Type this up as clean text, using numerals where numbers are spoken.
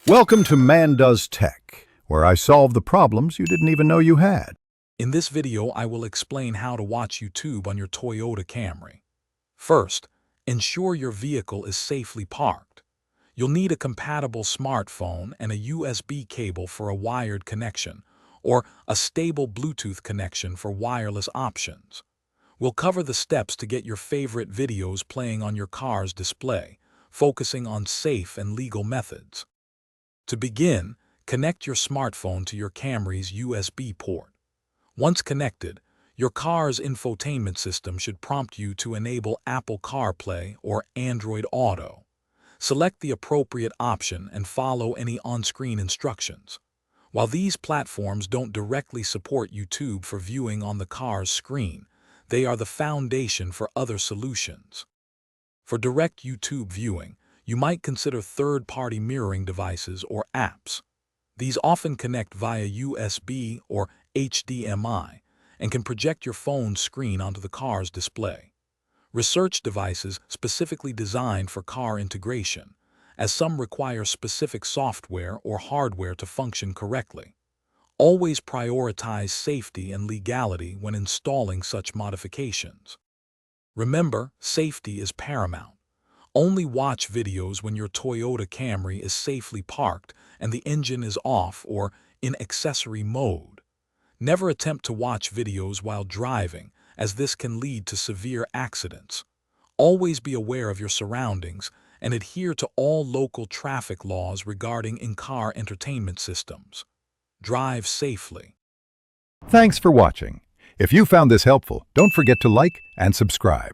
Welcome to Man Does Tech, where I solve the problems you didn't even know you had. In this video, I will explain how to watch YouTube on your Toyota Camry. First, ensure your vehicle is safely parked. You'll need a compatible smartphone and a USB cable for a wired connection, or a stable Bluetooth connection for wireless options. We'll cover the steps to get your favorite videos playing on your car's display, focusing on safe and legal methods. To begin, connect your smartphone to your Camry's USB port. Once connected, your car's infotainment system should prompt you to enable Apple CarPlay or Android Auto. Select the appropriate option and follow any on-screen instructions. While these platforms don't directly support YouTube for viewing on the car's screen, they are the foundation for other solutions. For direct YouTube viewing, you might consider third-party mirroring devices or apps. These often connect via USB or HDMI and can project your phone's screen onto the car's display. Research devices specifically designed for car integration, as some require specific software or hardware to function correctly. Always prioritize safety and legality when installing such modifications. Remember, safety is paramount. Only watch videos when your Toyota Camry is safely parked and the engine is off or in accessory mode. Never attempt to watch videos while driving, as this can lead to severe accidents. Always be aware of your surroundings and adhere to all local traffic laws regarding in-car entertainment systems. Drive safely. Thanks for watching. If you found this helpful, don't forget to like and subscribe.